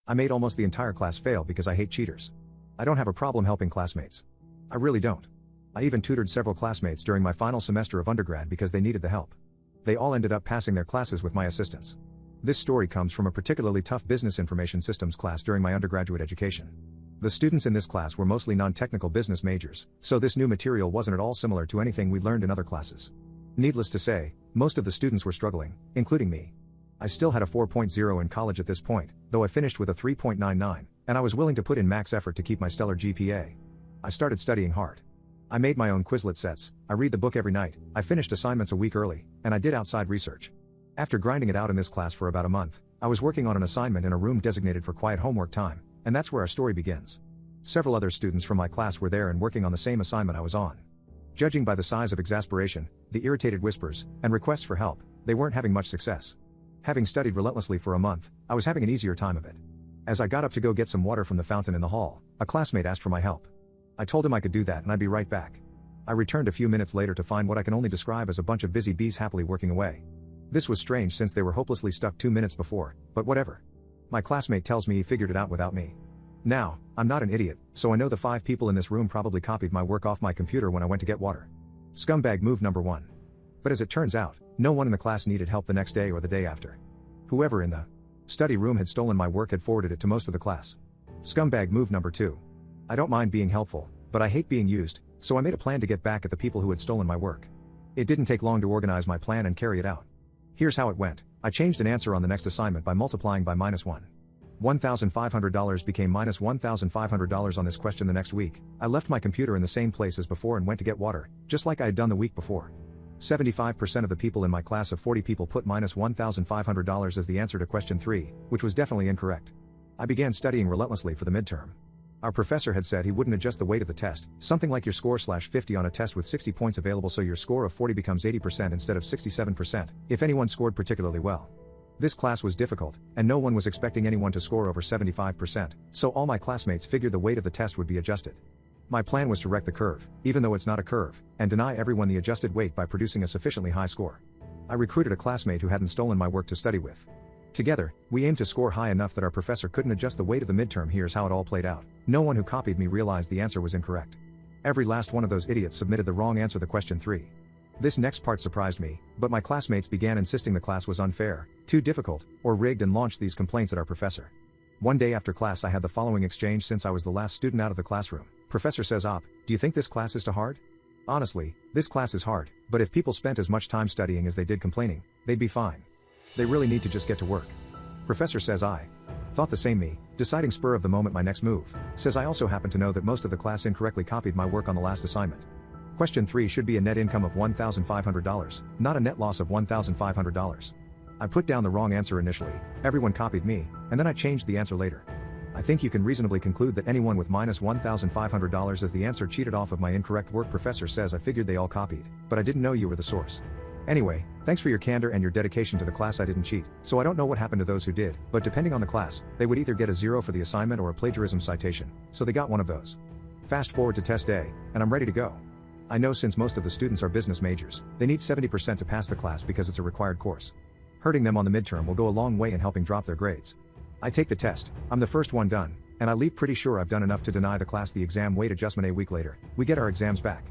I made almost the entire class fail because I hate cheaters. I don't have a problem helping classmates. I really don't. I even tutored several classmates during my final semester of undergrad because they needed the help. They all ended up passing their classes with my assistance. This story comes from a particularly tough business information systems class during my undergraduate education. The students in this class were mostly non-technical business majors, so this new material wasn't at all similar to anything we'd learned in other classes. Needless to say, most of the students were struggling, including me. I still had a 4.0 in college at this point, though I finished with a 3.99, and I was willing to put in max effort to keep my stellar GPA. I started studying hard. I made my own Quizlet sets, I read the book every night, I finished assignments a week early, and I did outside research. After grinding it out in this class for about a month, I was working on an assignment in a room designated for quiet homework time, and that's where our story begins. Several other students from my class were there and working on the same assignment I was on. Judging by the size of exasperation, the irritated whispers, and requests for help, they weren't having much success. Having studied relentlessly for a month, I was having an easier time of it. As I got up to go get some water from the fountain in the hall, a classmate asked for my help. I told him I could do that and I'd be right back. I returned a few minutes later to find what I can only describe as a bunch of busy bees happily working away. This was strange since they were hopelessly stuck 2 minutes before, but whatever. My classmate tells me he figured it out without me. Now, I'm not an idiot, so I know the 5 people in this room probably copied my work off my computer when I went to get water. Scumbag move number 1. But as it turns out, no one in the class needed help the next day or the day after. Whoever in the study room had stolen my work had forwarded it to most of the class. Scumbag move number 2. I don't mind being helpful, but I hate being used, so I made a plan to get back at the people who had stolen my work. It didn't take long to organize my plan and carry it out. Here's how it went. I changed an answer on the next assignment by multiplying by -1. $1,500 became -$1,500 on this question the next week. I left my computer in the same place as before and went to get water, just like I had done the week before. 75% of the people in my class of 40 people put -$1,500 as the answer to question 3, which was definitely incorrect. I began studying relentlessly for the midterm. Our professor had said he wouldn't adjust the weight of the test, something like your score /50 on a test with 60 points available, so your score of 40 becomes 80% instead of 67%, if anyone scored particularly well. This class was difficult, and no one was expecting anyone to score over 75%, so all my classmates figured the weight of the test would be adjusted. My plan was to wreck the curve, even though it's not a curve, and deny everyone the adjusted weight by producing a sufficiently high score. I recruited a classmate who hadn't stolen my work to study with. Together, we aimed to score high enough that our professor couldn't adjust the weight of the midterm. Here's how it all played out. No one who copied me realized the answer was incorrect. Every last one of those idiots submitted the wrong answer to question 3. This next part surprised me, but my classmates began insisting the class was unfair, too difficult, or rigged, and launched these complaints at our professor. One day after class I had the following exchange since I was the last student out of the classroom. Professor says, do you think this class is too hard? Honestly, this class is hard, but if people spent as much time studying as they did complaining, they'd be fine. They really need to just get to work. Professor says I thought the same. Me, deciding spur of the moment my next move, says I also happen to know that most of the class incorrectly copied my work on the last assignment. Question 3 should be a net income of $1,500, not a net loss of $1,500. I put down the wrong answer initially, everyone copied me, and then I changed the answer later. I think you can reasonably conclude that anyone with -$1,500 as the answer cheated off of my incorrect work. Professor says I figured they all copied, but I didn't know you were the source. Anyway, thanks for your candor and your dedication to the class. I didn't cheat, so I don't know what happened to those who did, but depending on the class, they would either get a 0 for the assignment or a plagiarism citation, so they got one of those. Fast forward to test day, and I'm ready to go. I know since most of the students are business majors, they need 70% to pass the class because it's a required course. Hurting them on the midterm will go a long way in helping drop their grades. I take the test, I'm the first one done, and I leave pretty sure I've done enough to deny the class the exam weight adjustment. A week later, we get our exams back.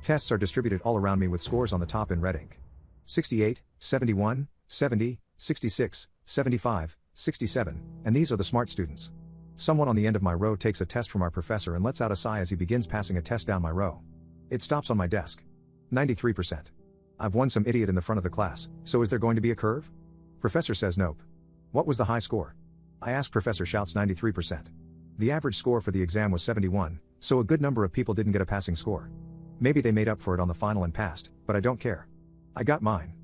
Tests are distributed all around me with scores on the top in red ink. 68, 71, 70, 66, 75, 67, and these are the smart students. Someone on the end of my row takes a test from our professor and lets out a sigh as he begins passing a test down my row. It stops on my desk. 93%. I've won some idiot in the front of the class, so is there going to be a curve? Professor says nope. What was the high score? I ask. Professor shouts 93%. The average score for the exam was 71, so a good number of people didn't get a passing score. Maybe they made up for it on the final and passed, but I don't care. I got mine.